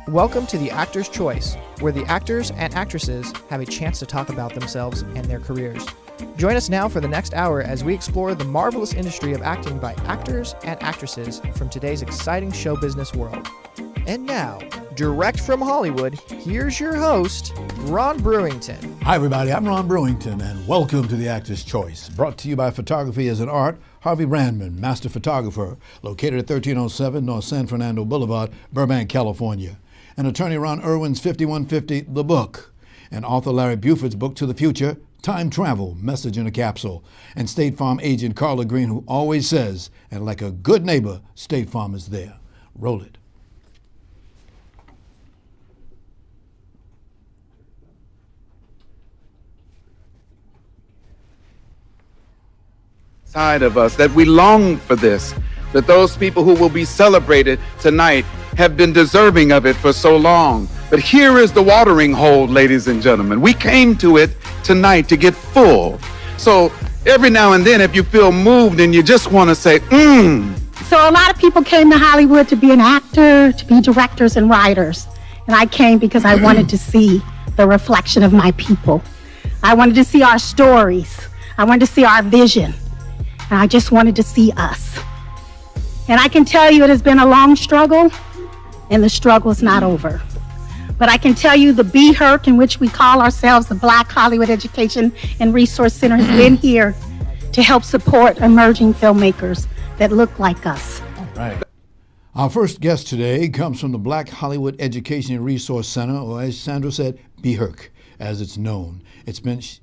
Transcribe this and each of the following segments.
Welcome to The Actor's Choice, where the actors and actresses have a chance to talk about themselves and their careers. Join us now for the next hour as we explore the marvelous industry of acting by actors and actresses from today's exciting show business world. And now, direct from Hollywood, here's your host, Ron Brewington. Hi everybody, I'm Ron Brewington, and welcome to The Actor's Choice, brought to you by Photography as an Art, Harvey Brandman, master photographer, located at 1307 North San Fernando Boulevard, Burbank, California. And attorney Ron Irwin's 5150, The Book, and author Larry Buford's book, To the Future, Time Travel, Message in a Capsule, and State Farm agent Carla Green, who always says, and like a good neighbor, State Farm is there. Roll it. Side of us, that we long for this, that those people who will be celebrated tonight have been deserving of it for so long. But here is the watering hole, ladies and gentlemen. We came to it tonight to get full. So every now and then, if you feel moved and you just want to say, So a lot of people came to Hollywood to be an actor, to be directors and writers. And I came because I wanted to see the reflection of my people. I wanted to see our stories. I wanted to see our vision. And I just wanted to see us. And I can tell you it has been a long struggle, and the struggle is not over. But I can tell you the BHERC, in which we call ourselves the Black Hollywood Education and Resource Center, has been here to help support emerging filmmakers that look like us. All right. Our first guest today comes from the Black Hollywood Education and Resource Center, or as Sandra said, BHERC, as it's known.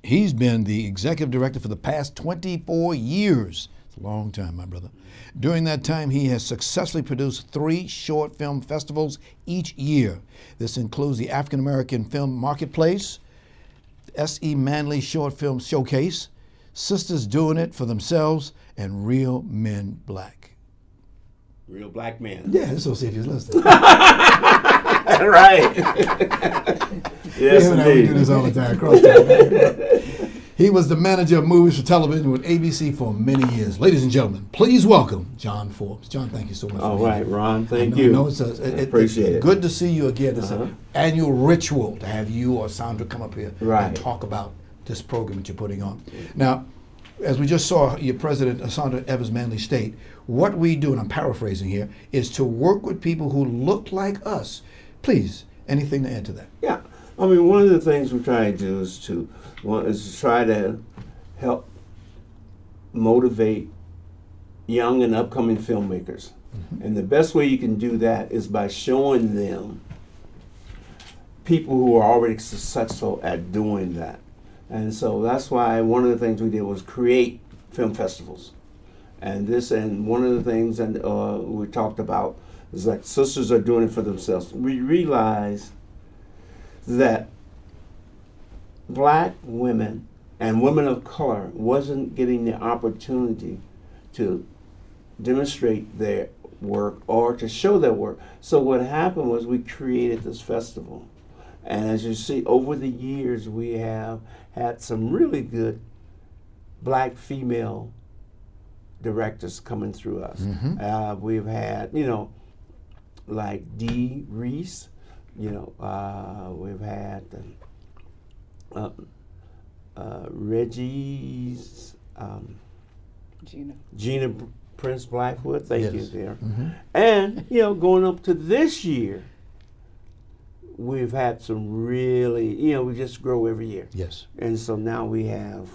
He's been the executive director for the past 24 years. It's a long time, my brother. During that time, he has successfully produced 3 short film festivals each year. This includes the African American Film Marketplace, S.E. Manley Short Film Showcase, Sisters Doing It for Themselves, and Real Men Black. Real black man. Yeah, let's see if he's listening. Right. Yes, We do this all the time. Cross time. He was the manager of movies for television with ABC for many years. Ladies and gentlemen, please welcome John Forbes. John, thank you so much. All right, Ron, thank you. Appreciate it. Good to see you again. It's an annual ritual to have you or Sandra come up here and talk about this program that you're putting on. Now, as we just saw your president, Sandra Evans Manley, state, what we do, and I'm paraphrasing here, is to work with people who look like us. Please, anything to add to that? Yeah, I mean, one of the things we try to do is to try to help motivate young and upcoming filmmakers. Mm-hmm. And the best way you can do that is by showing them people who are already successful at doing that. And so that's why one of the things we did was create film festivals. And one of the things that we talked about is like sisters are doing it for themselves. We realize that black women and women of color wasn't getting the opportunity to demonstrate their work or to show their work. So what happened was we created this festival. And as you see, over the years, we have had some really good black female directors coming through us. Mm-hmm. We've had, like Dee Reese, we've had Reggie's, Gina Prince Blackwood, thank you there. Mm-hmm. And, going up to this year, we've had some really, we just grow every year. Yes. And so now we have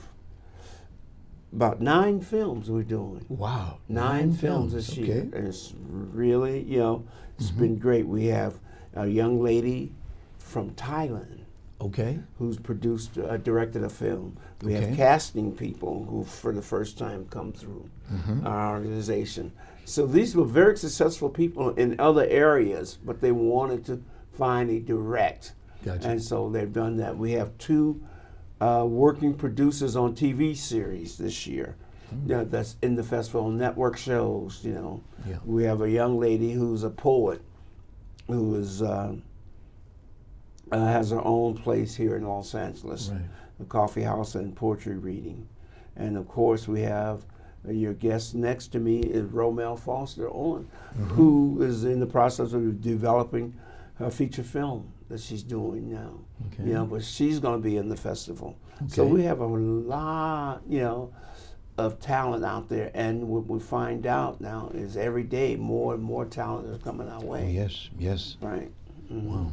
about 9 films we're doing. Wow. 9 films this year. And it's really, it's been great. We have a young lady from Thailand. Okay. Who's directed a film. We have casting people who for the first time come through our organization. So these were very successful people in other areas, but they wanted to find a direct. Gotcha. And so they've done that. We have 2 working producers on TV series this year. That's in the festival, network shows, Yeah. We have a young lady who's a poet who is has her own place here in Los Angeles, a coffee house and poetry reading. And of course we have your guest next to me is Romel Foster Owen, who is in the process of developing her feature film that she's doing now. Okay. You know, but she's going to be in the festival. So Okay. we have a lot, you know, of talent out there, and what we find out now is every day more and more talent is coming our Oh, way. yes, yes. Right. Mhm. Wow.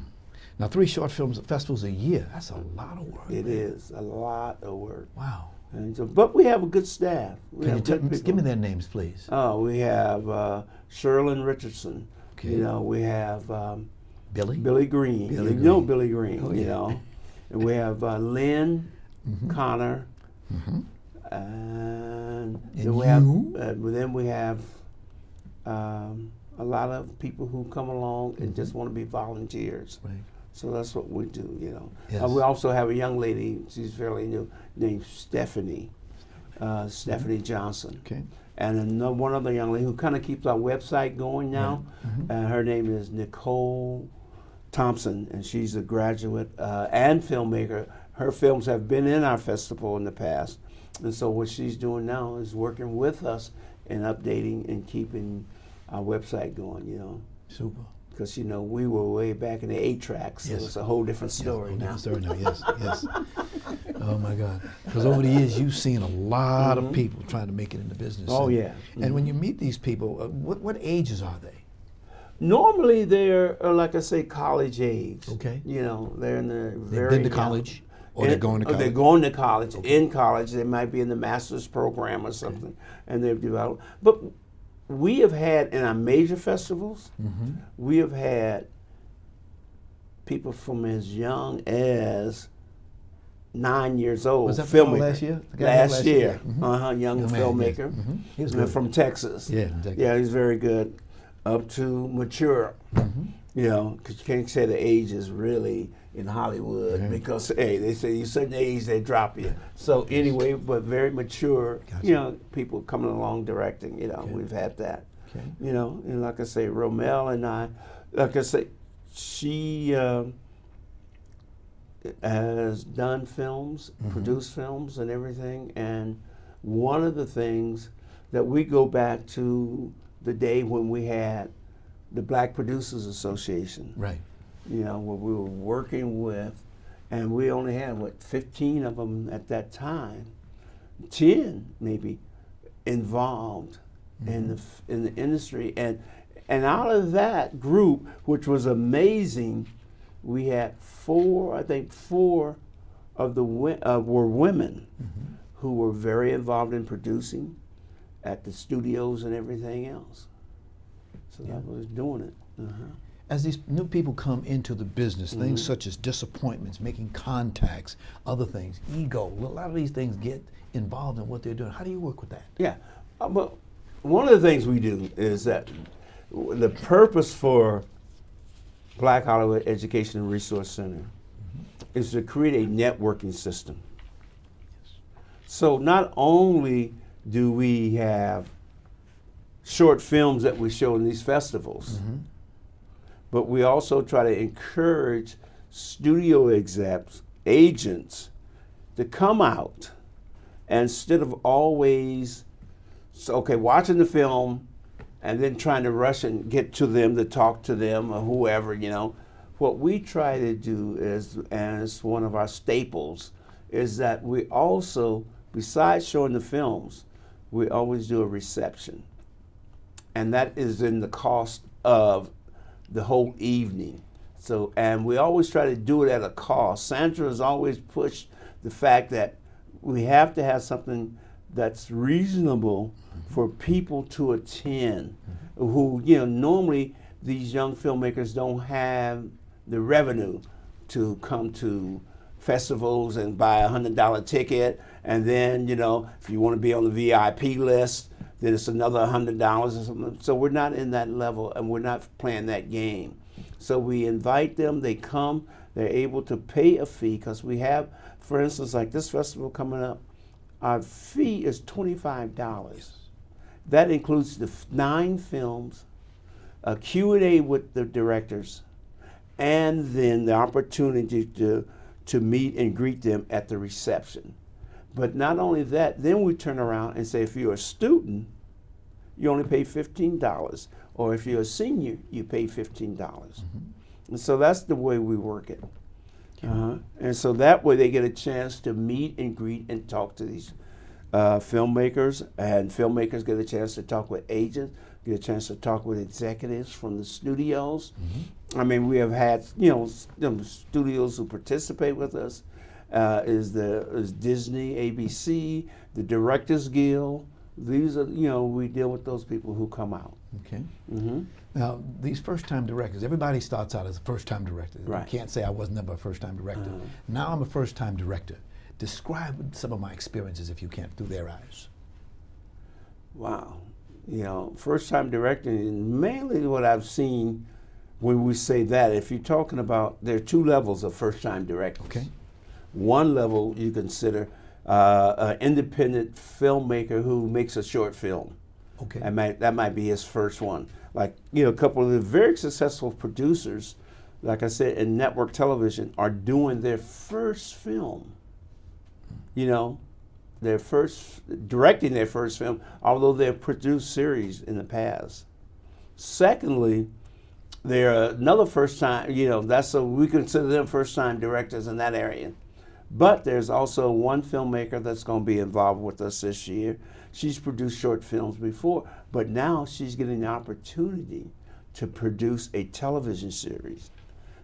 Now, 3 short films festivals a year. That's a lot of work. It man. is a lot of work. Wow. And so, but we have a good staff. We Can you have good people. give me their names, please? Oh, we have Sherlyn Richardson. Okay. You know, we have Billy? Billy Green. Billy You know Green. Billy Green. Oh, You yeah. know, and we have Lynn Connor, Mhm. and And then we have you? then we have a lot of people who come along and just want to be volunteers. Right. So that's what we do, you know. Yes. We also have a young lady, she's fairly new, named Stephanie Johnson. Okay. And one other young lady who kind of keeps our website going now. Her name is Nicole Thompson, and she's a graduate and filmmaker. Her films have been in our festival in the past. And so what she's doing now is working with us and updating and keeping our website going, you know. Super. Because, you know, we were way back in the 8 tracks, so Yes. it's a whole different story Yeah, now. different story now. Yes, yes. Oh my God! Because over the years, you've seen a lot of people trying to make it in the business. Oh, And- yeah. And when you meet these people, what ages are they? Normally, they're, like I say, college age. Okay. You know, they're in the They've very been to young. college, or they're going to college. They're going to college. In college, they might be in the master's program or something, and they've developed. But we have had, in our major festivals, we have had people from as young as 9 years old. Was that filmmaker. last year? The guy Last year. Mhm. Young Young man, yes. filmmaker. He was And good. from Texas. Yeah, from Texas. Yeah, he's very good. Up to mature. You know, because you can't say the age is really in Hollywood because, hey, they say you certain age, they drop you. So anyway, but very mature, Gotcha. you know, people coming along directing, you know, we've had that. Okay. You know, and like I say, Romel and I, like I say, she has done films, produced films and everything. And one of the things that we go back to the day when we had the Black Producers Association, Right. you know, where we were working with, and we only had, 15 of them at that time, 10 maybe, involved in the industry. And out of that group, which was amazing, we had four of the were women who were very involved in producing at the studios and everything else. So that was doing it. As these new people come into the business, things such as disappointments, making contacts, other things, ego, a lot of these things get involved in what they're doing. How do you work with that? Yeah, but one of the things we do is that the purpose for Black Hollywood Education and Resource Center is to create a networking system. So not only do we have short films that we show in these festivals, but we also try to encourage studio execs, agents, to come out, and instead of always, watching the film and then trying to rush and get to them to talk to them or whoever, you know, what we try to do is, and it's one of our staples, is that we also, besides showing the films, we always do a reception. And that is in the cost of the whole evening. So, and we always try to do it at a cost. Sandra has always pushed the fact that we have to have something that's reasonable for people to attend who, you know, normally these young filmmakers don't have the revenue to come to festivals and buy a $100 ticket. And then, you know, if you want to be on the VIP list, then it's another $100 or something. So we're not in that level and we're not playing that game. So we invite them, they come, they're able to pay a fee because we have, for instance, like this festival coming up, our fee is $25. That includes the 9 films, a Q&A with the directors, and then the opportunity to meet and greet them at the reception. But not only that, then we turn around and say, if you're a student, you only pay $15. Or if you're a senior, you pay $15. And so that's the way we work it. And so that way they get a chance to meet and greet and talk to these filmmakers, and filmmakers get a chance to talk with agents, get a chance to talk with executives from the studios. I mean, we have had studios who participate with us. Is Disney, ABC, the Directors Guild. These are, we deal with those people who come out. Okay. Now, these first-time directors, everybody starts out as a first-time director. Right. You can't say I was never a first-time director. Now I'm a first-time director. Describe some of my experiences, if you can, through their eyes. Wow. First-time directing, mainly what I've seen when we say that, if you're talking about, there are two levels of first-time directors. Okay. One level you consider an independent filmmaker who makes a short film. Okay. That might be his first one. Like, a couple of the very successful producers, like I said, in network television, are doing their first film. Directing their first film, although they've produced series in the past. Secondly, they're another first time, we consider them first time directors in that area. But there's also one filmmaker that's going to be involved with us this year. She's produced short films before, but now she's getting the opportunity to produce a television series,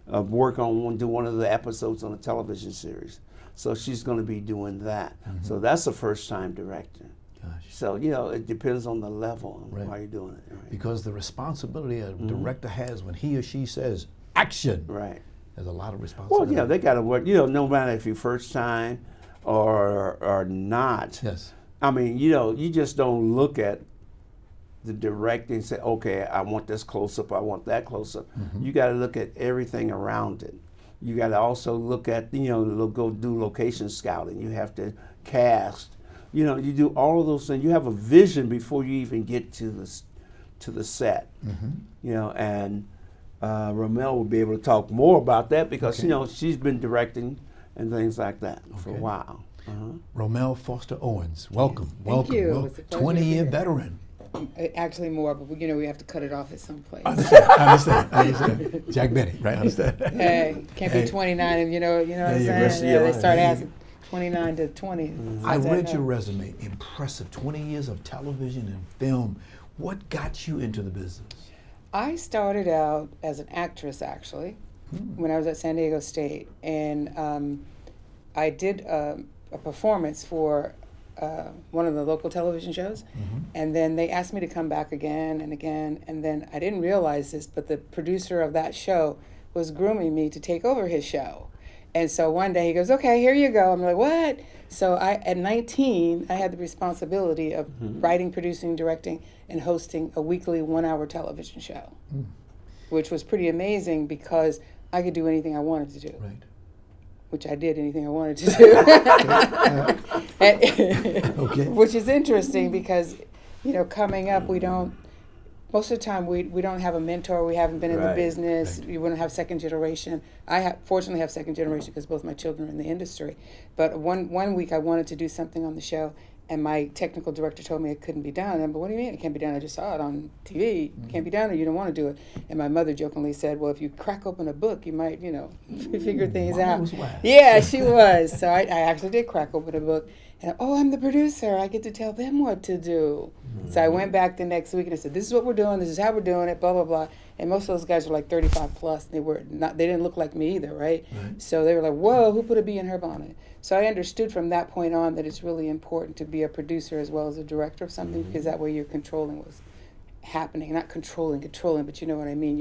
do one of the episodes on a television series. So she's going to be doing that. So that's a first-time director. Gosh. So, it depends on the level and why you're doing it. Right? Because the responsibility a director has when he or she says, action, Right. there's a lot of responsibility. Well, they got to work, no matter if you're first time or not. Yes. I mean, you just don't look at the directing and say, okay, I want this close-up, I want that close-up. You got to look at everything around it. You got to also look at, go do location scouting. You have to cast. You do all of those things. You have a vision before you even get to the set. And Romel will be able to talk more about that because, she's been directing and things like that for a while. Romel Foster Owens, welcome. Thank you. Welcome. It's a pleasure to be 20-year here. veteran. Actually more, but we have to cut it off at some place. I understand. Jack Benny, right? I understand. Hey, can't be 29 and you know what I'm the saying? rest of your They life. start asking 29 to 20. I read your resume. Impressive. 20 years of television and film. What got you into the business? I started out as an actress, actually, when I was at San Diego State. And I did a performance for one of the local television shows. And then they asked me to come back again and again. And then I didn't realize this, but the producer of that show was grooming me to take over his show. And so one day he goes, okay, here you go. I'm like, what? So at 19, I had the responsibility of writing, producing, directing, and hosting a weekly 1-hour television show, which was pretty amazing because I could do anything I wanted to do. Right. Which I did anything I wanted to do. Okay. Which is interesting because, coming up, most of the time we don't have a mentor. We haven't been in the Right, business. We wouldn't have second generation. Fortunately have second generation because both my children are in the industry. But one week I wanted to do something on the show, and my technical director told me it couldn't be done. And, but what do you mean it can't be done? I just saw it on TV. It can't be done, or you don't want to do it. And my mother jokingly said, well, if you crack open a book, you might, figure things Mama out. was wise. Yeah, she was. So I actually did crack open a book. And, I'm the producer. I get to tell them what to do. So I went back the next week and I said, this is what we're doing. This is how we're doing it, blah, blah, blah. And most of those guys were like 35 plus. They didn't look like me either, right? So they were like, whoa, who put a bee in her bonnet? So I understood from that point on that it's really important to be a producer as well as a director of something because that way you're controlling what's happening. Not controlling, but you know what I mean.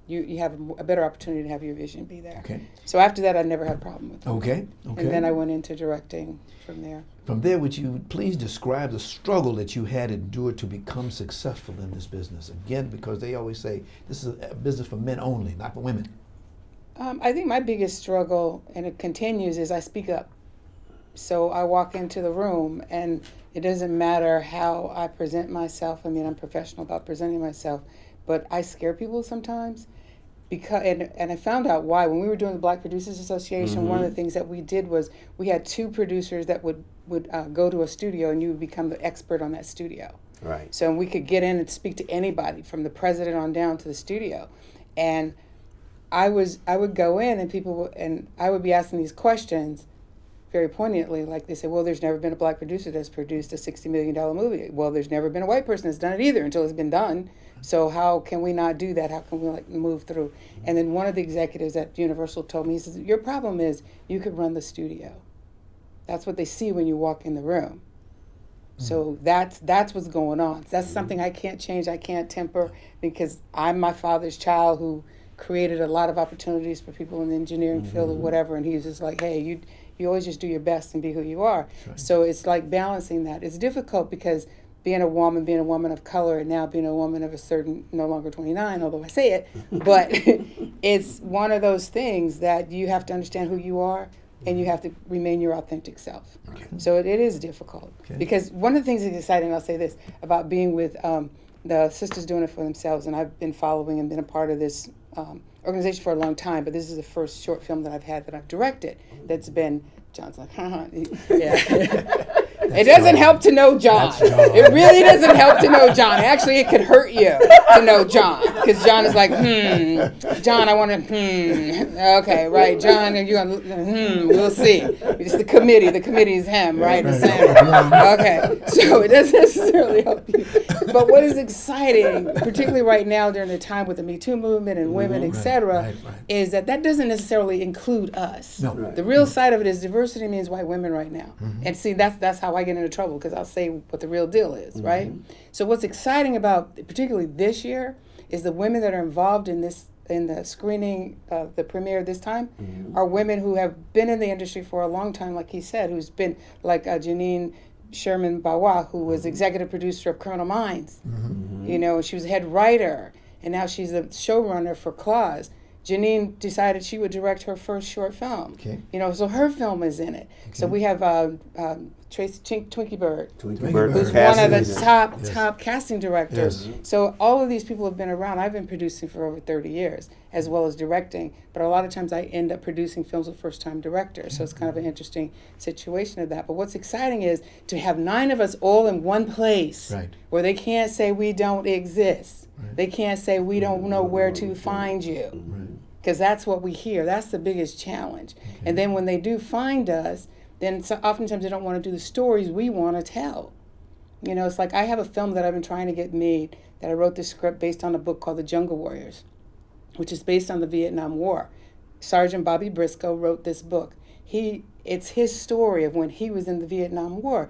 You have a better opportunity to have your vision be there. Okay. So after that, I never had a problem with it. Okay. And then I went into directing from there. From there, would you please describe the struggle that you had endured to become successful in this business? Again, because they always say this is a business for men only, not for women. I think my biggest struggle, and it continues, is I speak up. So I walk into the room, and it doesn't matter how I present myself. I mean, I'm professional about presenting myself, but I scare people sometimes. And I found out why. When we were doing the Black Producers Association, one of the things that we did was we had 2 producers that would go to a studio, and you would become the expert on that studio. Right. So we could get in and speak to anybody, from the president on down to the studio. And I would go in and I would be asking these questions very poignantly, like they say, well, there's never been a black producer that's produced a $60 million movie. Well, there's never been a white person that's done it either until it's been done. So how can we not do that? How can we move through? And then one of the executives at Universal told me, he says, your problem is you could run the studio. That's what they see when you walk in the room. So that's what's going on. That's something I can't change, I can't temper, because I'm my father's child who created a lot of opportunities for people in the engineering field or whatever, and he's just like, hey, you always just do your best and be who you are. Right. So it's like balancing that. It's difficult because being a woman of color, and now being a woman of a certain, no longer 29, although I say it, but it's one of those things that you have to understand who you are, and you have to remain your authentic self. Okay. So it is difficult. Okay. Because one of the things that's exciting, I'll say this, about being with the Sisters Doing It For Themselves, and I've been following and been a part of this organization for a long time, but this is the first short film that I've had that I've directed that's been, John's like, yeah. It doesn't help to know John. It really doesn't help to know John. Actually, it could hurt you to know John, because John is like, John, I want to, okay, right, John, you're going to, we'll see. It's the committee. The committee is him, right? Okay, so it doesn't necessarily help you. But what is exciting, particularly right now during the time with the Me Too movement and women, et cetera, is that doesn't necessarily include us. No. The real side of it is diversity means white women right now. And see, that's how I get into trouble, because I'll say what the real deal is, right? So what's exciting about particularly this year is the women that are involved in the screening of the premiere this time are women who have been in the industry for a long time, like he said, who's been like Janine Sherman Bawa, who was executive producer of Criminal Minds. You know, she was head writer, and now she's the showrunner for Claws. Janine decided she would direct her first short film. Okay. You know, so her film is in it. Okay. So we have Tracy Twinkie Bird, who's one of the top casting directors. Yes. So all of these people have been around. I've been producing for over 30 years, as well as directing. But a lot of times I end up producing films with first-time directors. So it's kind of an interesting situation of that. But what's exciting is to have 9 of us all in one place, where they can't say we don't exist. They can't say we don't know where to find you, because that's what we hear. That's the biggest challenge. Okay. And then when they do find us, then oftentimes they don't want to do the stories we want to tell. You know, it's like I have a film that I've been trying to get made, that I wrote the script based on a book called The Jungle Warriors, which is based on the Vietnam War. Sergeant Bobby Briscoe wrote this book. It's his story of when he was in the Vietnam War.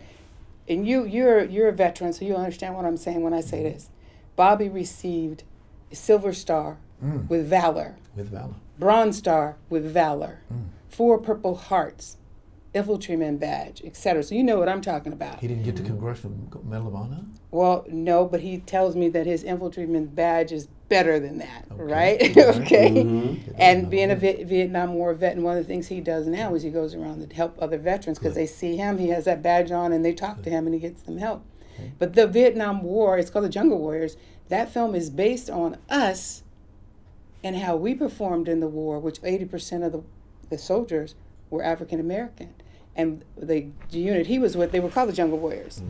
And you're a veteran, so you'll understand what I'm saying when I say this. Bobby received a Silver Star with Valor. Bronze Star with Valor. 4 Purple Hearts, Infantryman Badge, etc. So you know what I'm talking about. He didn't get the Congressional Medal of Honor? Well, no, but he tells me that his Infantryman Badge is better than that, right? Okay. And being a Vietnam War vet, and one of the things he does now is he goes around to help other veterans, because they see him, he has that badge on, and they talk to him, and he gets them help. But the Vietnam War, it's called The Jungle Warriors, that film is based on us and how we performed in the war, which 80% of the soldiers were African American. And the unit he was with, they were called the Jungle Warriors.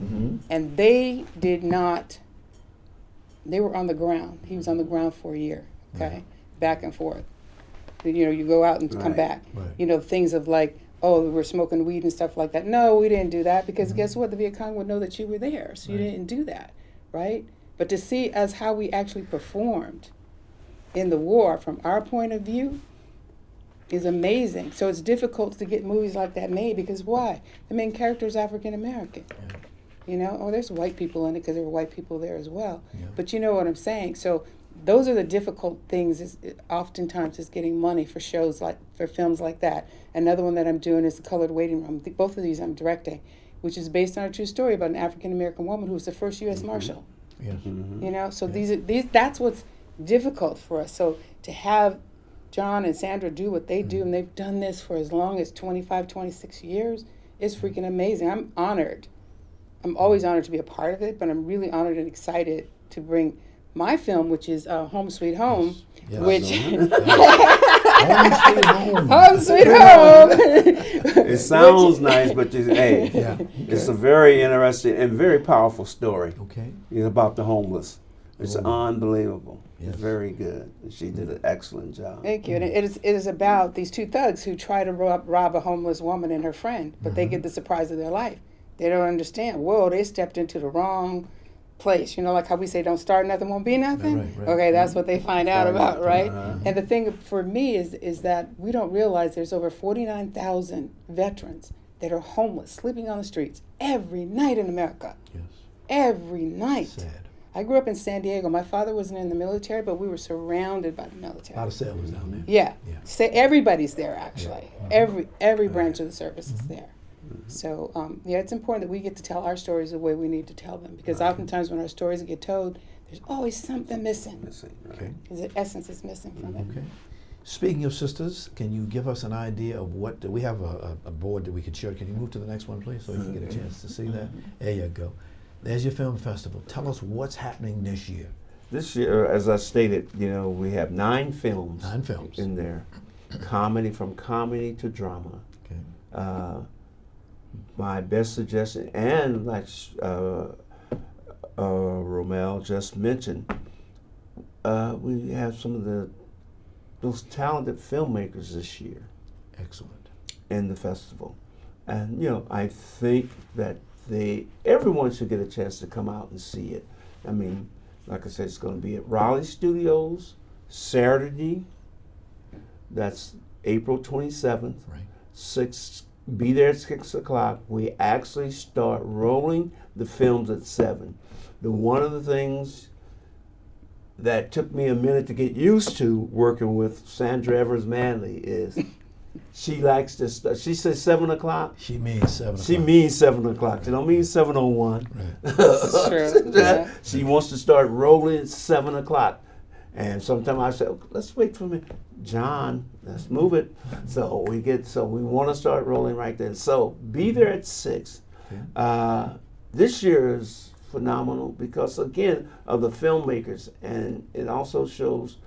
And they were on the ground. He was on the ground for a year, back and forth. You know, you go out and come back. You know, things of like, oh, we're smoking weed and stuff like that. No, we didn't do that, because guess what? The Viet Cong would know that you were there, so you didn't do that, right? But to see us how we actually performed in the war from our point of view is amazing. So it's difficult to get movies like that made, because why? The main character is African American. You know, there's white people in it because there were white people there as well. But you know what I'm saying. So those are the difficult things. Oftentimes is getting money for films like that. Another one that I'm doing is The Colored Waiting Room. Both of these I'm directing, which is based on a true story about an African American woman who was the first U.S. Marshal. You know, so these that's what's difficult for us. So to have John and Sandra do what they do, and they've done this for as long as 25, 26 years, is freaking amazing. I'm honored. I'm always honored to be a part of it, but I'm really honored and excited to bring my film, which is Home Sweet Home, which Home Sweet Home. It sounds nice, but it's a very interesting and very powerful story. It's about the homeless. It's unbelievable. Yes. It's very good. She did an excellent job. Thank you. And it is about these two thugs who try to rob a homeless woman and her friend, but they get the surprise of their life. They don't understand. Whoa, they stepped into the wrong place. You know, like how we say, don't start nothing, won't be nothing? Right. Okay, that's what they find out about, right? Uh-huh. And the thing for me is that we don't realize there's over 49,000 veterans that are homeless, sleeping on the streets every night in America. Yes. Every night. Sad. I grew up in San Diego. My father wasn't in the military, but we were surrounded by the military. A lot of sailors down there. Yeah. Yeah. So everybody's there, actually. Every branch of the service is there. So, it's important that we get to tell our stories the way we need to tell them, because oftentimes when our stories get told, there's always something missing. Okay. Because the essence is missing from it. Okay. Speaking of sisters, can you give us an idea of what we have a board that we could share? Can you move to the next one, please, so you can get a chance to see that? There you go. There's your film festival. Tell us what's happening this year. This year, as I stated, we have 9 films. 9 films. In there. From comedy to drama. Okay. My best suggestion, and like Romel just mentioned, we have some of those talented filmmakers this year. Excellent. In the festival. And, I think that everyone should get a chance to come out and see it. I mean, like I said, it's going to be at Raleigh Studios Saturday. That's April 27th. Right. Be there at 6 o'clock. We actually start rolling the films at 7. One of the things that took me a minute to get used to working with Sandra Evers Manley is she likes to start. She says 7 o'clock. She means 7 o'clock. She means 7 o'clock. She don't mean 7:01. Right. This is true. Yeah. She wants to start rolling at 7 o'clock. And sometimes I say, let's wait for a minute. John, let's move it. So we want to start rolling right then. So be there at 6. Okay. This year is phenomenal because, again, of the filmmakers, and it also shows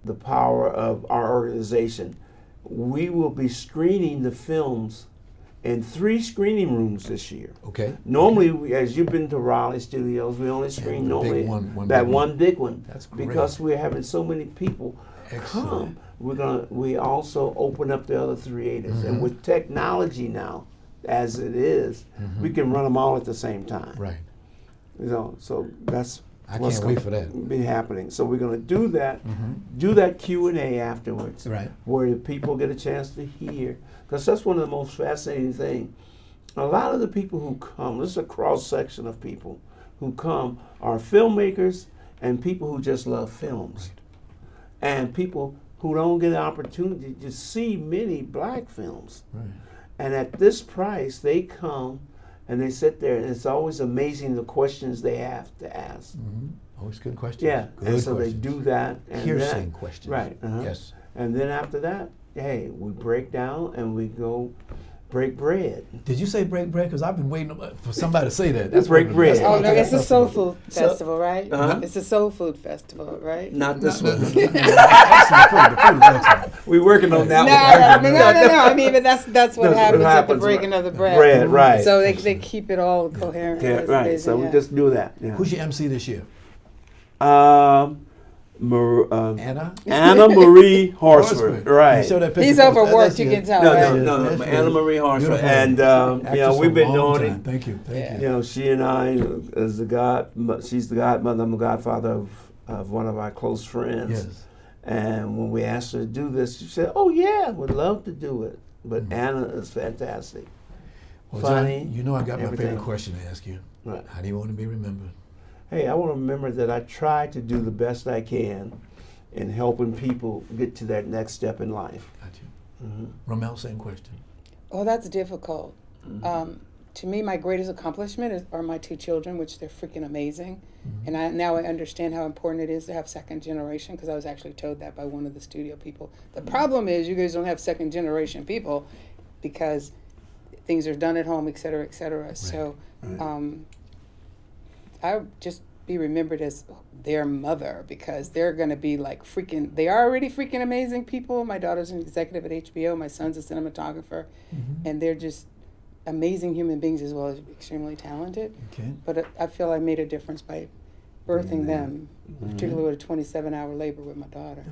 the power of our organization. We will be screening the films in 3 screening rooms this year. Okay. Normally, as you've been to Raleigh Studios, we only screen normally one big one. That's great. Because we're having so many people come. We also open up the other theaters, and with technology now, as it is, we can run them all at the same time. Right. So that's I what's can't wait for that. Be happening. So we're going to do that. Do that Q&A afterwards, Right. where the people get a chance to hear, because that's one of the most fascinating things. A lot of the people who come, this is a cross section of people who come, are filmmakers and people who just love films, and people who don't get an opportunity to see many black films. Right. And at this price, they come and they sit there, and it's always amazing the questions they have to ask. Always good questions. Yeah, Good and so questions. they do that. And Piercing questions. Right. Yes. And then after that, hey, we break down and we go break bread. Did you say break bread? Because I've been waiting for somebody to say that. That's break bread. Oh, no, it's a soul food festival, right? Uh-huh. It's a soul food festival, right? Not this one. Excellent food. The food is excellent. We're working on that one. No. I mean, but that's what That's happens what at the happens, breaking of the bread. Bread, right. So they keep it all coherent. Yeah, It's right. amazing, So we yeah. just do that. Yeah. Who's your MC this year? Anna Marie Horsford. Right. You show that picture He's first. overworked, That's you it. can tell, No, right? no, Anna Marie Horsford. Beautiful. And Actress we've for been a long doing time. it. Thank you. Thank You you. know, she and I, she's the godmother, I'm the godfather of one of our close friends. Yes. And when we asked her to do this, she said, "Oh yeah, would love to do it." But Anna is fantastic. Well, Funny. John, you know I got my everything. favorite question to ask you. Right. How do you want to be remembered? Hey, I want to remember that I try to do the best I can in helping people get to that next step in life. Got you. Romel, same question. Oh, that's difficult. To me, my greatest accomplishment are my 2 children, which they're freaking amazing. And now I understand how important it is to have second generation, because I was actually told that by one of the studio people. The problem is you guys don't have second generation people because things are done at home, et cetera, et cetera. Right. So I would just be remembered as their mother, because they're going to be like they are already freaking amazing people. My daughter's an executive at HBO. My son's a cinematographer. And they're just amazing human beings as well as extremely talented. Okay. But I feel I made a difference by birthing them, particularly with a 27-hour labor with my daughter.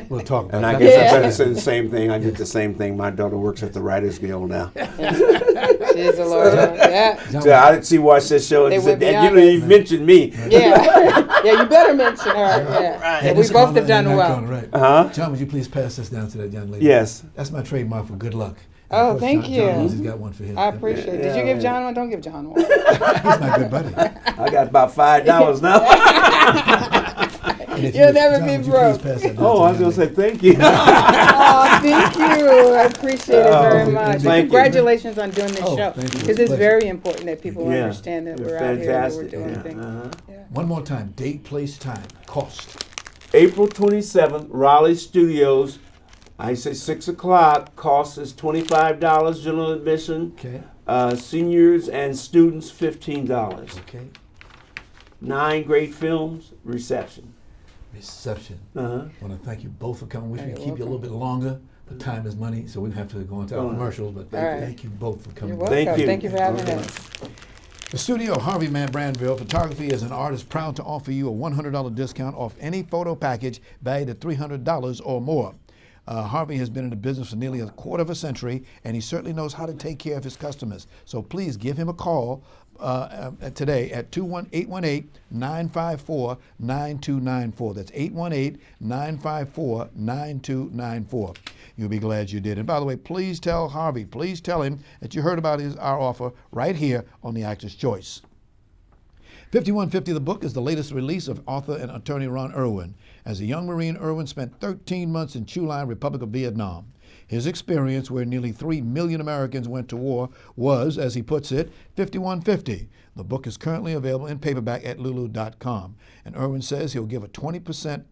We'll talk about And that. I guess I better say the same thing. I did the same thing. My daughter works at the Writers Guild now. She's a lawyer. Yeah. So I didn't see watch this show. They And, went and beyond you mentioned me. Yeah. Yeah, you better mention her. Yeah. Hey, And we this both corner have done and that well. corner, right. Uh-huh. John, would you please pass this down to that young lady? Yes. That's my trademark for good luck. And Oh, of course, thank John you. knows he's got one for him. I appreciate it. Did you give John one? Don't give John one. He's my good buddy. I got about $5 now. And if You'll you- never John, be would you broke. please pass that down Oh, to I was the going to young say thank you. Oh, thank you. I appreciate it very Oh, much. thank you. Congratulations on doing this Oh, show. thank you. Because it's Pleasure. very important that people Yeah. understand that You're we're out here and that we're fantastic. doing Yeah. things. Uh-huh. Yeah. One more time, date, place, time, cost. April 27th, Raleigh Studios. I say 6 o'clock. Cost is $25 general admission. Okay, Seniors and students $15. okay. 9 great films. Reception. Reception. Uh-huh. I want to thank you both for coming. Wish we You're could keep you a little bit longer, but time is money, so we have to go into our commercials. But All right. thank you both for coming. You're welcome. Thank you. Thank you for having Okay. us. The studio, Harvey Brandville Photography, is an artist proud to offer you a $100 discount off any photo package valued at $300 or more. Harvey has been in the business for nearly a quarter of a century, and he certainly knows how to take care of his customers. So please give him a call today at 818-954-9294. That's 818-954-9294. You'll be glad you did. And by the way, please tell Harvey, please tell him that you heard about our offer right here on The Actor's Choice. 5150 The Book is the latest release of author and attorney Ron Irwin. As a young Marine, Irwin spent 13 months in Chu Lai, Republic of Vietnam. His experience, where nearly 3 million Americans went to war, was, as he puts it, 5150. The book is currently available in paperback at lulu.com. And Irwin says he'll give a 20%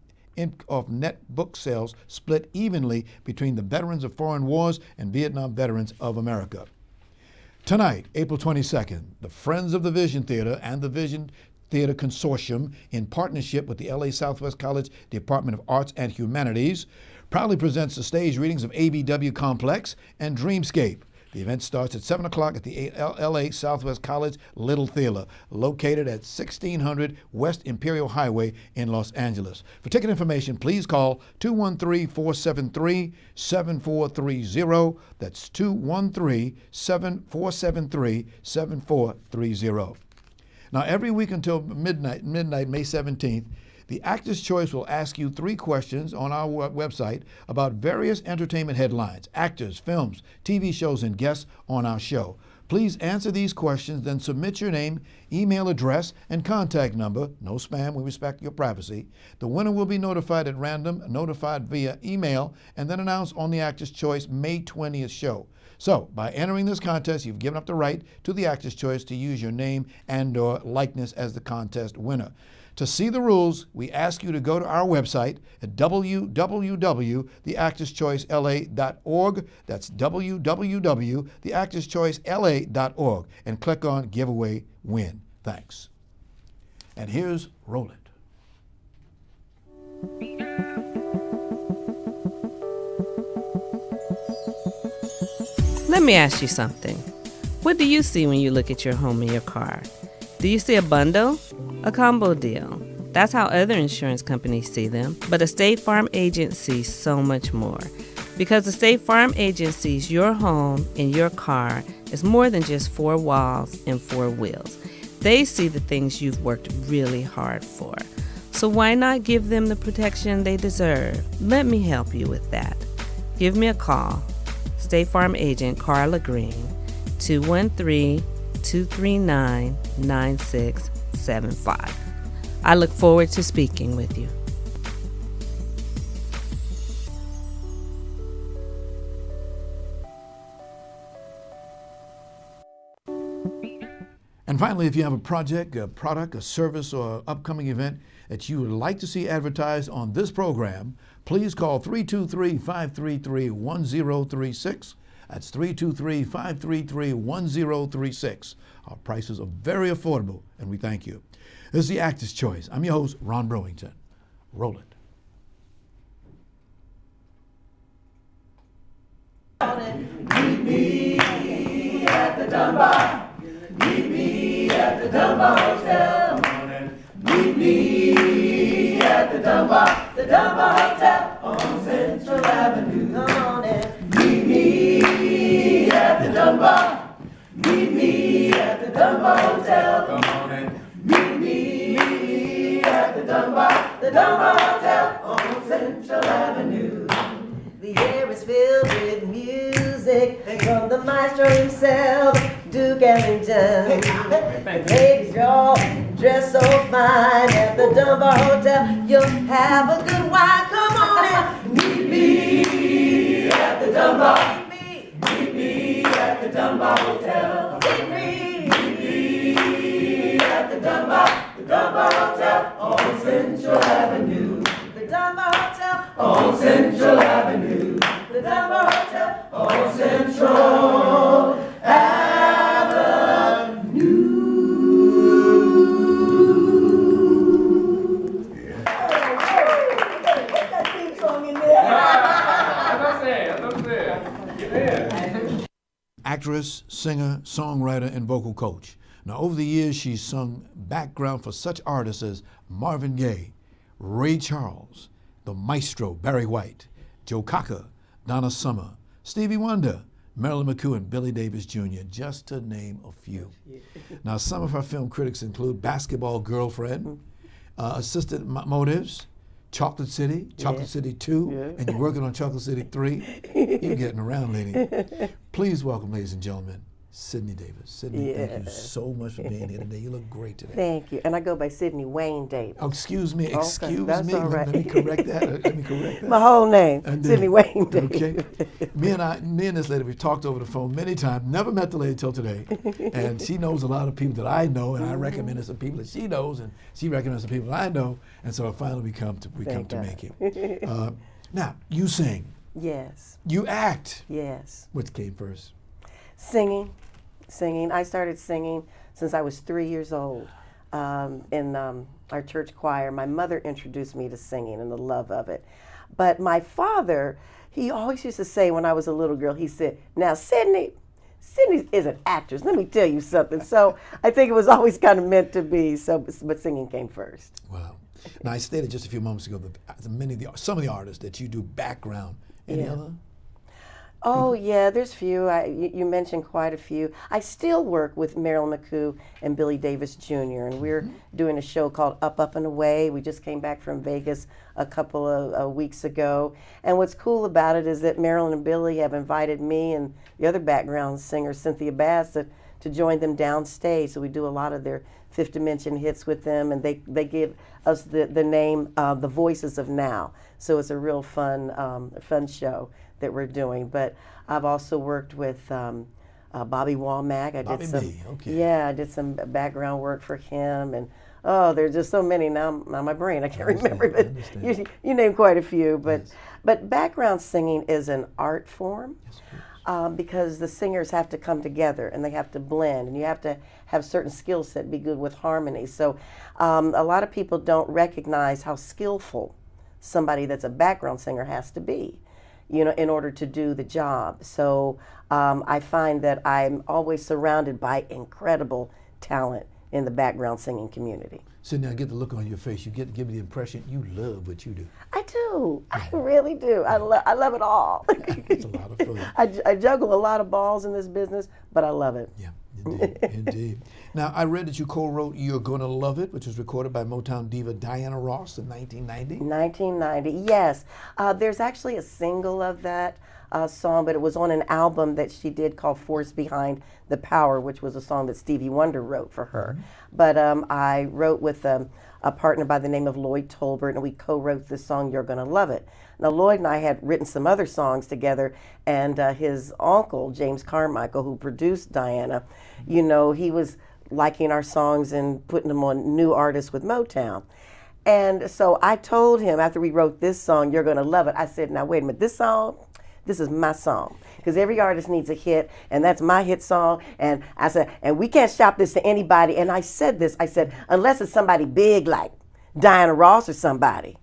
of net book sales split evenly between the veterans of foreign wars and Vietnam veterans of America. Tonight, April 22nd, the Friends of the Vision Theater and the Vision Theater Consortium, in partnership with the LA Southwest College Department of Arts and Humanities, proudly presents the stage readings of ABW Complex and Dreamscape. The event starts at 7 o'clock at the LA Southwest College Little Theater, located at 1600 West Imperial Highway in Los Angeles. For ticket information, please call 213-473-7430. That's 213-473-7430. Now, every week until midnight, May 17th, the Actor's Choice will ask you 3 questions on our website about various entertainment headlines, actors, films, TV shows, and guests on our show. Please answer these questions, then submit your name, email address, and contact number. No spam, we respect your privacy. The winner will be notified at random, notified via email, and then announced on the Actor's Choice May 20th show. So, by entering this contest, you've given up the right to the Actor's Choice to use your name and/or likeness as the contest winner. To see the rules, we ask you to go to our website at www.theactorschoicela.org. That's www.theactorschoicela.org, and click on Giveaway Win. Thanks. And here's Roll It. Let me ask you something. What do you see when you look at your home and your car? Do you see a bundle? A combo deal? That's how other insurance companies see them. But a State Farm agent sees so much more. Because a State Farm agent sees your home and your car as more than just 4 walls and 4 wheels. They see the things you've worked really hard for. So why not give them the protection they deserve? Let me help you with that. Give me a call. State Farm agent Carla Green, 213-239-9675. I look forward to speaking with you. And finally, if you have a project, a product, a service, or upcoming event that you would like to see advertised on this program, please call 323-533-1036. That's 323-533-1036. Our prices are very affordable, and we thank you. This is The Actor's Choice. I'm your host, Ron Brewington. Roll it. Meet me at the Dunbar Hotel. Meet the Dunbar Hotel on Central Avenue. Come on and meet me at the Dunbar. Meet me at the Dunbar Hotel. Come on and meet me at the Dunbar Hotel on Central Avenue. The air is filled with music from the maestro himself, Duke Ellington. The ladies, y'all dress so fine at the Dunbar Hotel. You'll have a good wine. Come on and meet me at the Dunbar. Meet me at the Dunbar Hotel. Meet me at the Dunbar Hotel on Central Avenue. The Dunbar Hotel on Central Avenue. The Dunbar Hotel on Central Actress, singer, songwriter, and vocal coach. Now, over the years, she's sung background for such artists as Marvin Gaye, Ray Charles, the maestro Barry White, Joe Cocker, Donna Summer, Stevie Wonder, Marilyn McCoo, and Billy Davis Jr., just to name a few. Now, some of her film critics include Basketball Girlfriend, Assisted Motives, Chocolate City, Chocolate City 2, and you're working on Chocolate City 3. You're getting around, lady. Please welcome, ladies and gentlemen, Cydney Davis. Cydney, thank you so much for being here today. You look great today. Thank you. And I go by Cydney Wayne Davis. Oh, excuse me, Okay, that's all right. Let me correct that. My whole name, And Cydney Wayne Davis. Okay. Me and this lady, we've talked over the phone many times. Never met the lady till today. And she knows a lot of people that I know, and I recommended some people that she knows, and she recommends some people that I know. And so finally we come to make it. Now, you sing. Yes. You act. Yes. Which came first? Singing. I started singing since I was 3 years old in our church choir. My mother introduced me to singing and the love of it. But my father, he always used to say when I was a little girl, he said, now Cydney is an actress. Let me tell you something. So I think it was always kind of meant to be. But singing came first. Wow. Now I stated just a few moments ago that some of the artists that you do background. Any other? Oh yeah, there's few. You mentioned quite a few. I still work with Marilyn McCoo and Billy Davis Jr. and we're doing a show called Up, Up and Away. We just came back from Vegas a couple of weeks ago. And what's cool about it is that Marilyn and Billy have invited me and the other background singer, Cynthia Bass, to join them downstage. So we do a lot of their Fifth Dimension hits with them, and they give us the name The Voices of Now. So it's a real fun show that we're doing. But I've also worked with Bobby Womack. I did some background work for him, and there's just so many now. My brain, I can't remember, but you named quite a few. But background singing is an art form. Because the singers have to come together and they have to blend, and you have to have certain skill set, be good with harmony. So a lot of people don't recognize how skillful somebody that's a background singer has to be, in order to do the job. So I find that I'm always surrounded by incredible talent in the background singing community. Cydney, I get the look on your face. You get to give me the impression you love what you do. I do. I really do. I love it all. It's a lot of fun. I juggle a lot of balls in this business, but I love it. Yeah, indeed. Now, I read that you co-wrote You're Gonna Love It, which was recorded by Motown diva Diana Ross in 1990. 1990, yes. There's actually a single of that song, but it was on an album that she did called Force Behind the Power, which was a song that Stevie Wonder wrote for her. But I wrote with a partner by the name of Lloyd Tolbert, and we co-wrote this song, You're Gonna Love It. Now, Lloyd and I had written some other songs together, and his uncle, James Carmichael, who produced Diana, he was liking our songs and putting them on new artists with Motown. And so I told him, after we wrote this song, You're Gonna Love It, I said, now wait a minute, this is my song. Because every artist needs a hit, and that's my hit song. And I said, and we can't shop this to anybody. And I said, unless it's somebody big like Diana Ross or somebody.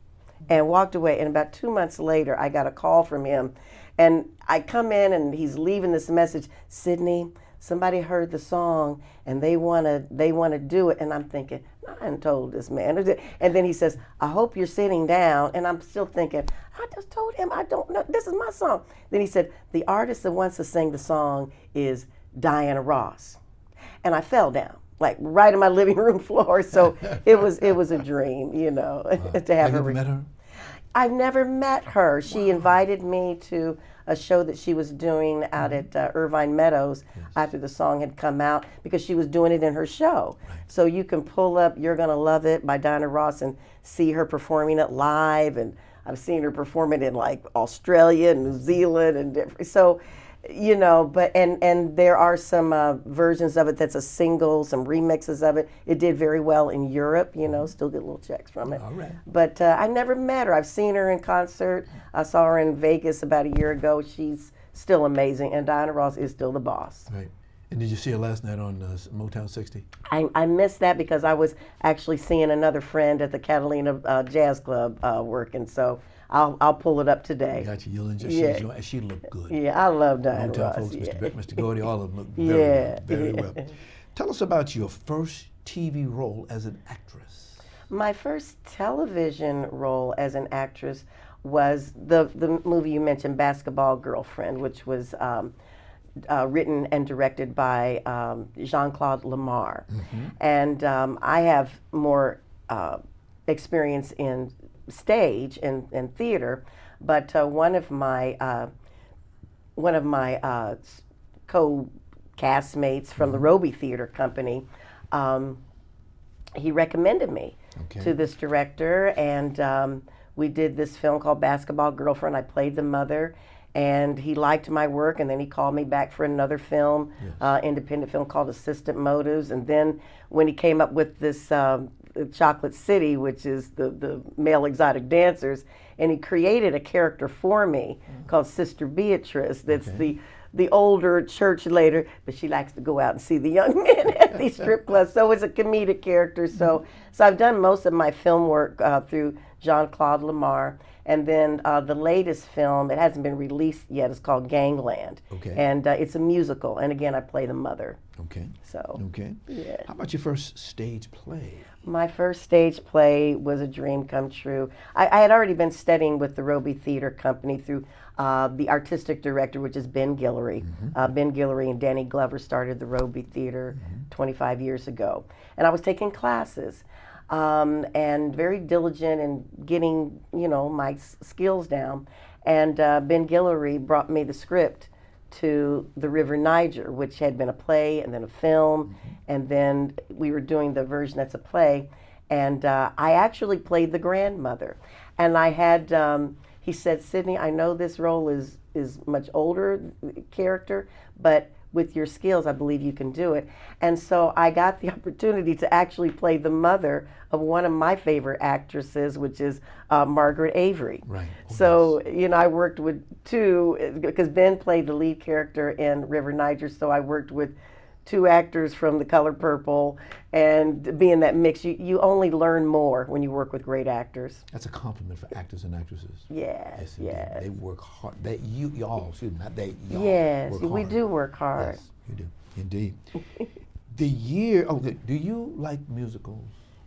And walked away. And about 2 months later, I got a call from him. And I come in, and he's leaving this message, Cydney, somebody heard the song and they wanna do it. And I'm thinking, I hadn't told this man. And then he says, I hope you're sitting down. And I'm still thinking, I just told him I don't know. This is my song. Then he said, the artist that wants to sing the song is Diana Ross. And I fell down, like right on my living room floor. So it was a dream, you know, to have you her. met her? I've never met her. She invited me to a show that she was doing out at Irvine Meadows after the song had come out, because she was doing it in her show. Right. So you can pull up You're Gonna Love It by Diana Ross and see her performing it live. And I've seen her perform it in like Australia and New Zealand and different. So, you know, but and there are some versions of it that's a single, some remixes of it. It did very well in Europe, you know, still get little checks from it. All right. But I never met her. I've seen her in concert. I saw her in Vegas about a year ago. She's still amazing, and Diana Ross is still the boss. Right. And did you see her last night on Motown 60? I missed that because I was actually seeing another friend at the Catalina Jazz Club working, so I'll pull it up today. Got you. You'll enjoy. Yeah. She looked good. Yeah, I love Diana Motown Ross. folks, Yeah. Mr. Beck, Mr. Gordy, all of them look very well. Tell us about your first TV role as an actress. My first television role as an actress was the movie you mentioned, Basketball Girlfriend, which was written and directed by Jean-Claude Lamar. And I have more experience in stage and theater, but one of my co-castmates from the Roby Theater Company, he recommended me to this director, and we did this film called Basketball Girlfriend. I played the mother, and he liked my work, and then he called me back for another film, independent film called Assistant Motives. And then when he came up with this Chocolate City, which is the male exotic dancers, and he created a character for me called Sister Beatrice. That's the older church lady, but she likes to go out and see the young men at these strip clubs. So it's a comedic character. So I've done most of my film work through Jean-Claude Lamar. And then the latest film, it hasn't been released yet, it's called Gangland. And it's a musical. And again, I play the mother. So, yeah. How about your first stage play? My first stage play was a dream come true. I had already been studying with the Roby Theater Company through the artistic director, which is Ben Guillory. Ben Guillory and Danny Glover started the Roby Theater 25 years ago. And I was taking classes. And very diligent in getting, you know, my skills down. And Ben Guillory brought me the script to the River Niger, which had been a play and then a film, and then we were doing the version that's a play. And I actually played the grandmother. And I had, he said, Cydney, I know this role is much older character, but with your skills, I believe you can do it. And so I got the opportunity to actually play the mother of one of my favorite actresses, which is Margaret Avery. Right. So, you know, I worked with two, because Ben played the lead character in River Niger, so I worked with two actors from The Color Purple, and being that mix, you only learn more when you work with great actors. That's a compliment for actors and actresses. Yes, yes. They work hard. Y'all, excuse me, not they, y'all yes, work we hard. do work hard. Yes, you do, indeed. The year, do you like musicals?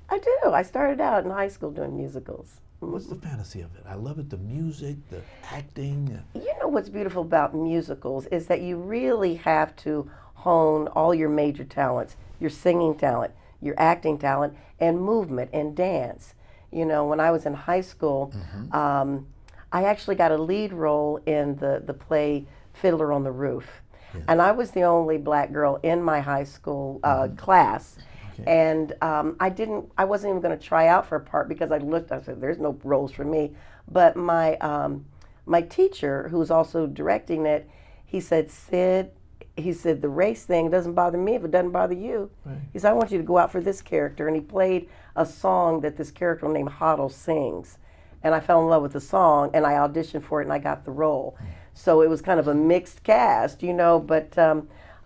I do. I started out in high school doing musicals. What's the fantasy of it? I love it, the music, the acting. You know what's beautiful about musicals is that you really have to hone all your major talents, your singing talent, your acting talent, and movement and dance. You know, when I was in high school, I actually got a lead role in the play Fiddler on the Roof. Yes. And I was the only black girl in my high school class. And I wasn't even going to try out for a part because I said, there's no roles for me. But my teacher, who was also directing it, he said, Sid, the race thing doesn't bother me if it doesn't bother you. Right. He said, I want you to go out for this character. And he played a song that this character named Hoddle sings. And I fell in love with the song, and I auditioned for it, and I got the role. So it was kind of a mixed cast, you know, but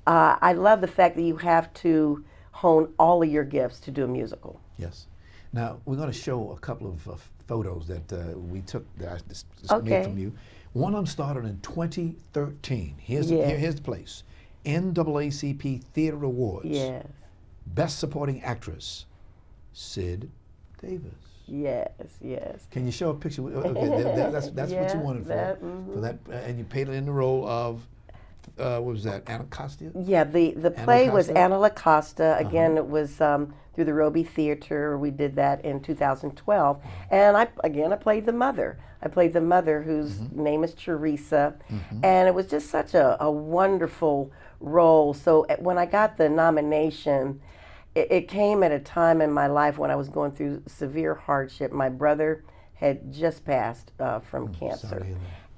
I love the fact that you have to hone all of your gifts to do a musical. Yes. Now, we're going to show a couple of photos that we took that I just made from you. One of them started in 2013. Here's the place. NAACP Theater Awards. Yes. Best Supporting Actress, Cyd Davis. Yes, yes. Can you show a picture? Okay, that's what Yeah, you wanted for that, and you played it in the role of what was that, Anacostia? Yeah, the play was Costa? Anna LaCosta. Again, it was through the Roby Theater. We did that in 2012. And I played the mother. I played the mother whose name is Teresa. And it was just such a wonderful role. So when I got the nomination, it came at a time in my life when I was going through severe hardship. My brother had just passed from cancer.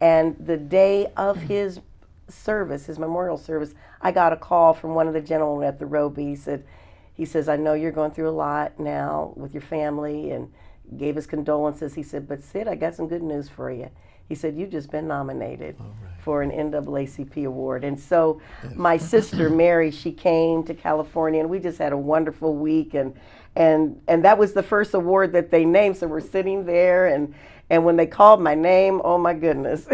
And the day of his service, his memorial service, I got a call from one of the gentlemen at the Roby. He says, I know you're going through a lot now with your family, and gave his condolences. He said, but Cyd, I got some good news for you. He said, you've just been nominated for an NAACP award. And so my sister Mary, she came to California, and we just had a wonderful week, and that was the first award that they named. So we're sitting there, and when they called my name, oh my goodness.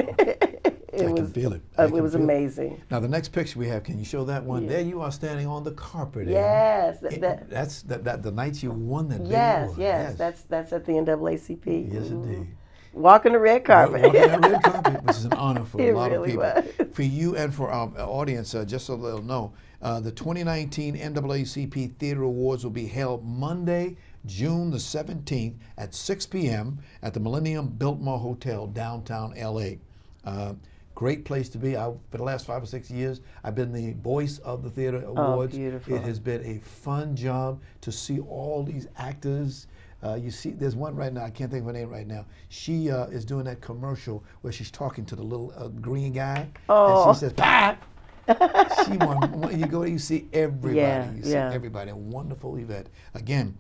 I can feel it. It was amazing. Now the next picture we have, can you show that one? Yeah. There you are standing on the carpet. Yes. That's the night you won that big Yes, award. yes. That's at the NAACP. Yes, indeed. Walking the red carpet. Walking that red carpet, which is an honor for a lot of people. Was. For you and for our audience, just so they'll know, the 2019 NAACP Theater Awards will be held Monday, June the 17th at 6 p.m. at the Millennium Biltmore Hotel, downtown LA. Great place to be. For the last 5 or 6 years, I've been the voice of the Theater Awards. Oh, beautiful. It has been a fun job to see all these actors. You see, there's one right now, I can't think of her name right now. She is doing that commercial where she's talking to the little green guy. Oh. And she says, "Pat!" She won. You go, you see everybody. Yeah, you see everybody. A wonderful event. Again,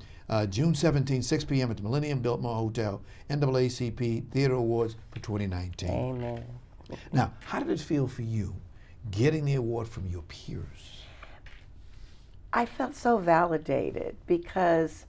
June 17, 6 p.m. at the Millennium Biltmore Hotel, NAACP Theater Awards for 2019. Amen. Now, how did it feel for you getting the award from your peers? I felt so validated because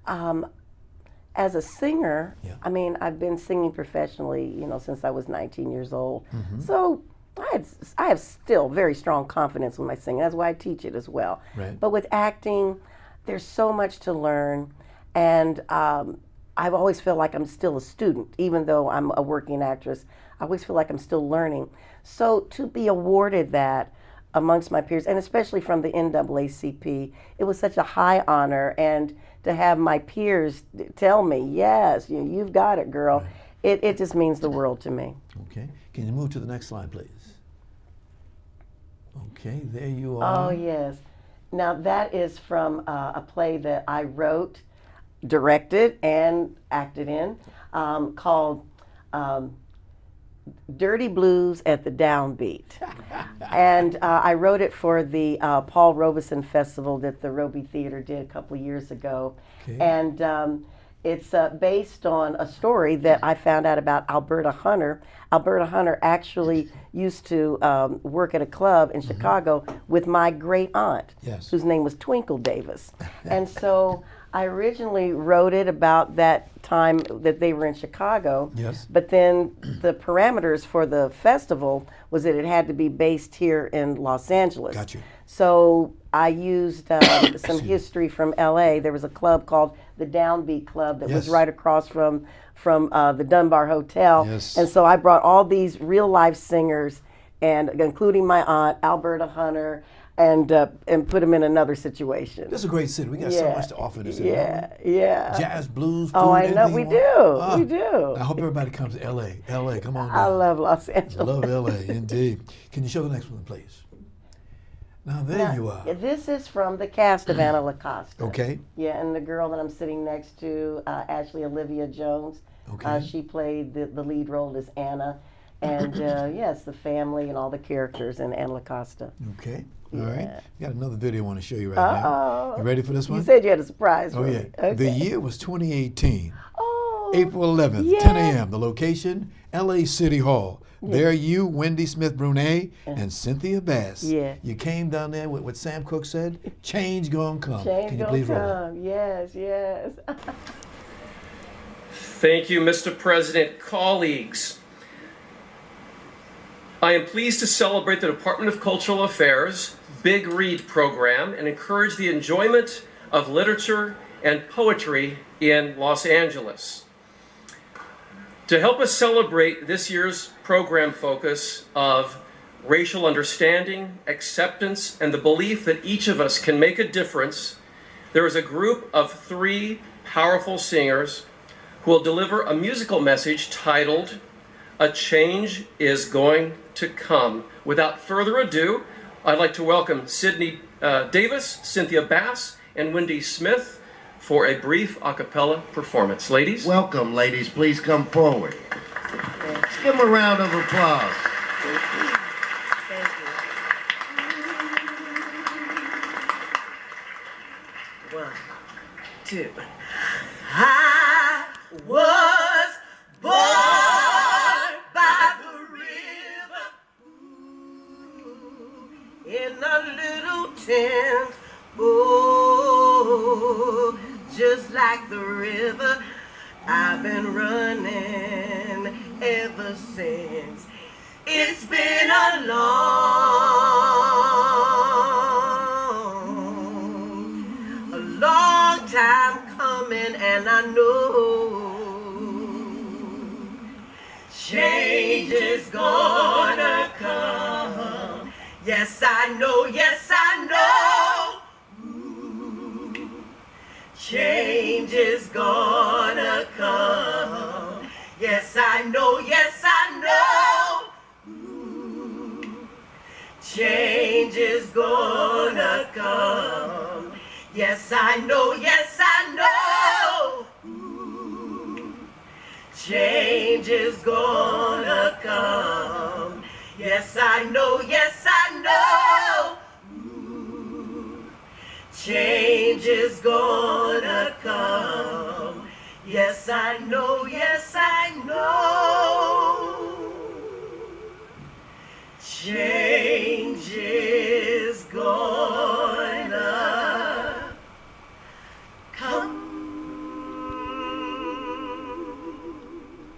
as a singer, I mean, I've been singing professionally, since I was 19 years old. So I have still very strong confidence with my singing. That's why I teach it as well. Right. But with acting, there's so much to learn, and I've always felt like I'm still a student, even though I'm a working actress. I always feel like I'm still learning. So to be awarded that amongst my peers, and especially from the NAACP, it was such a high honor. And to have my peers tell me, yes, you've got it, girl, it just means the world to me. Okay. Can you move to the next slide, please? Okay, there you are. Oh, yes. Now, that is from a play that I wrote, directed, and acted in called Dirty Blues at the Downbeat. And I wrote it for the Paul Robeson Festival that the Roby Theater did a couple of years ago. Okay. And it's based on a story that I found out about Alberta Hunter. Alberta Hunter actually used to work at a club in Chicago with my great aunt, whose name was Twinkle Davis. And so I originally wrote it about that time that they were in Chicago. Yes. But then the parameters for the festival was that it had to be based here in Los Angeles. Got you. So I used some history from LA. There was a club called the Downbeat Club that was right across from the Dunbar Hotel. Yes. And so I brought all these real life singers, and including my aunt, Alberta Hunter, and put them in another situation. That's a great city. We got so much to offer this city. Yeah. Jazz, blues, food, Oh, I know. We do. We do. I hope everybody comes to LA. LA, come on down. I love Los Angeles. I love LA, indeed. Can you show the next one, please? Now, there you are. This is from the cast of Anna LaCosta. Okay. Yeah, and the girl that I'm sitting next to, Ashley Olivia Jones, she played the lead role as Anna. And yes, the family and all the characters in Anna LaCosta. Okay. All right. We got another video I want to show you right now. You ready for this one? You said you had a surprise for me. me. Okay. The year was 2018. Oh. April 11th, 10 a.m. The location, LA City Hall. There you, Wendy Smith-Brunet, and Cynthia Bass. Yeah. You came down there with what Sam Cooke said, change gonna come. Change Can you please gonna roll it? come. Yes, yes. Thank you, Mr. President. Colleagues, I am pleased to celebrate the Department of Cultural Affairs' Big Read program and encourage the enjoyment of literature and poetry in Los Angeles. To help us celebrate this year's program focus of racial understanding, acceptance, and the belief that each of us can make a difference, there is a group of 3 powerful singers who will deliver a musical message titled, "A Change is Going to Come." Without further ado, I'd like to welcome Cydney Davis, Cynthia Bass, and Wendy Smith for a brief a cappella performance. Ladies? Welcome, ladies. Please come forward. Let's give them a round of applause. One, two. I was born by the river in a little tent. Oh, just like the river, I've been running ever since. It's been a long time coming, and I know change is gonna come. Yes, I know, yes, I know. Change is gonna come. Yes, I know, yes, I know. Change is gonna come. Yes, I know, yes, I know. Change is gonna come. Yes, I know, yes, I know. Change is gonna come. Yes, I know, yes, I know. Change is gonna come.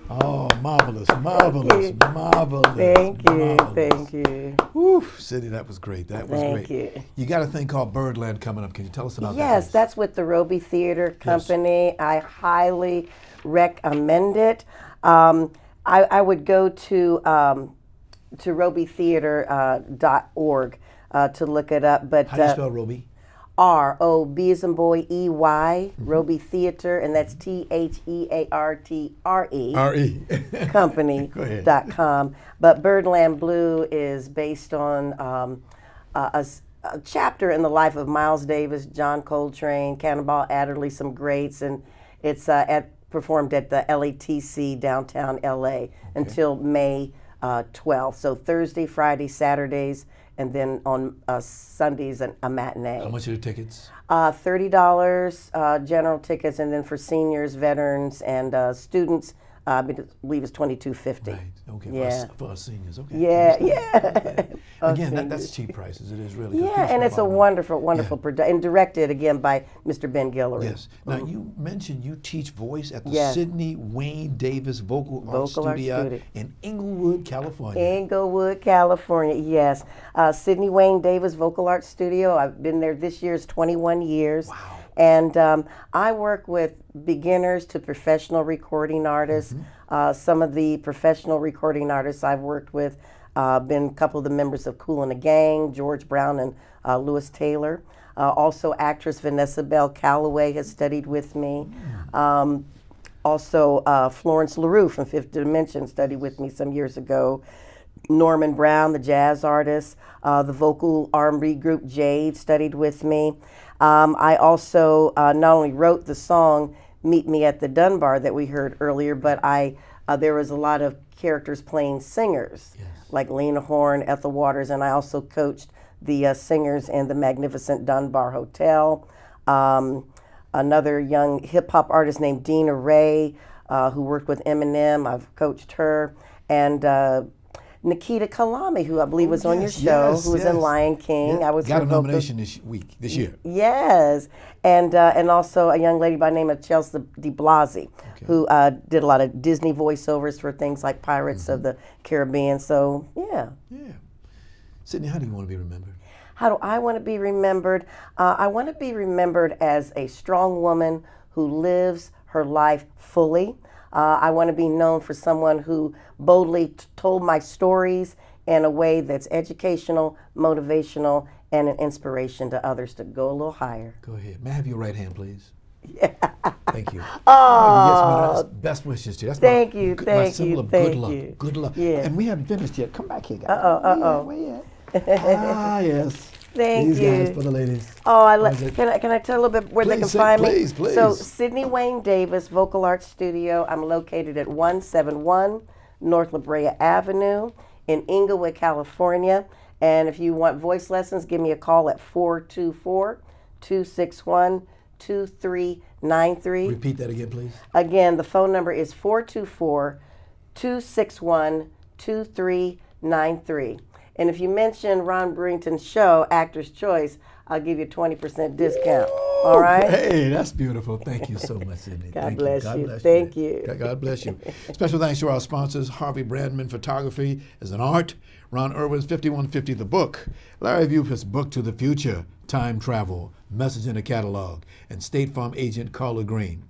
Oh, marvelous, marvelous, marvelous. Thank you, marvelous. thank you. Woo, Cydney, that was great. That was Thank great. you. You got a thing called Birdland coming up. Can you tell us about that? Yes, please? that's with the Roby Theater Company. I highly recommend it. I would go to robytheater.org to look it up. But How do you spell Roby? R-O-B as in boy, E-Y, Roby Theater, and that's Theatertre. R-E. Company.com. But Birdland Blue is based on a chapter in the life of Miles Davis, John Coltrane, Cannonball Adderley, some greats, and it's performed at the LATC downtown LA until May 12th. So Thursday, Friday, Saturdays, and then on Sundays a matinee. How much are the tickets? $30 general tickets, and then for seniors, veterans, and students, I believe it's $22.50. Right. Okay. Yeah. For us seniors. Okay. Yeah. Yeah. Okay. Again, that's cheap prices. It is really. Yeah, and it's a wonderful, wonderful production, and directed again by Mr. Ben Guillory. Yes. Now you mentioned you teach voice at the Yes. Cydney Wayne Davis Vocal Arts Studio in Inglewood, California. Inglewood, California. Yes. Cydney Wayne Davis Vocal Arts Studio. I've been there this year's 21 years. Wow. And I work with beginners to professional recording artists. Some of the professional recording artists I've worked with been a couple of the members of Kool and the Gang, George Brown and Lewis Taylor. Also actress Vanessa Bell Calloway has studied with me. Also Florence LaRue from Fifth Dimension studied with me some years ago. Norman Brown, the jazz artist. The vocal R&B group Jade studied with me. I also not only wrote the song "Meet Me at the Dunbar" that we heard earlier, but there was a lot of characters playing singers, like Lena Horne, Ethel Waters, and I also coached the singers in the magnificent Dunbar Hotel. Another young hip-hop artist named Dina Ray, who worked with Eminem, I've coached her. And Nikita Kalami, who I believe was on your yes, show, yes, who was yes. in Lion King. Yeah, I was got her a vocal- nomination this year. Yes, and also a young lady by the name of Chelsea De Blasi, who did a lot of Disney voiceovers for things like Pirates of the Caribbean. So yeah. Yeah. Cydney, how do you want to be remembered? How do I want to be remembered? I want to be remembered as a strong woman who lives her life fully. I want to be known for someone who boldly told my stories in a way that's educational, motivational, and an inspiration to others to go a little higher. Go ahead. May I have your right hand, please? Yeah. Thank you. Oh, yes, best wishes to you. That's thank my, you, my thank symbol you, of thank good luck. you. Good luck. Yeah. And we haven't finished yet. Come back here, guys. Where you at? Yes. Thank These you. guys for the ladies. Oh, can I tell a little bit where they can Please, find please, me? please. So Cydney Wayne Davis, Vocal Arts Studio. I'm located at 171 North La Brea Avenue in Inglewood, California. And if you want voice lessons, give me a call at 424-261-2393. Repeat that again, please. Again, the phone number is 424-261-2393. And if you mention Ron Brewington's show, Actor's Choice, I'll give you a 20% discount. All right? Hey, that's beautiful. Thank you so much, Cydney. God bless you. Thank you. God bless you. Special thanks to our sponsors, Harvey Brandman Photography as an art, Ron Irwin's 5150 The Book, Larry Buford's Book to the Future, Time Travel, Message in a Catalog, and State Farm agent Carla Green.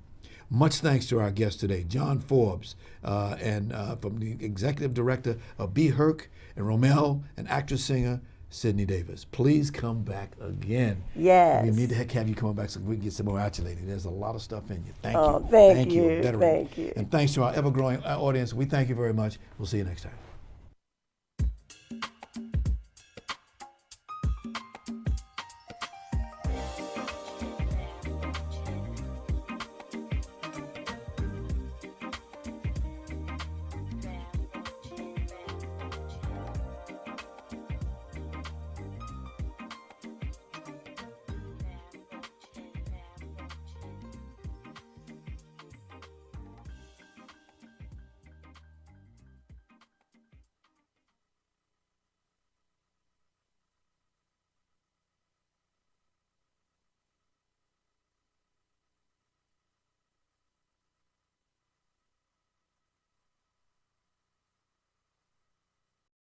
Much thanks to our guest today, John Forbes, and from the executive director of BHERC, and Romel, and actress-singer Cydney Davis. Please come back again. Yes. We need to have you come back so we can get some more accolades. There's a lot of stuff in you. Thank Oh, you. thank you. Veteran. Thank you. And thanks to our ever-growing audience. We thank you very much. We'll see you next time.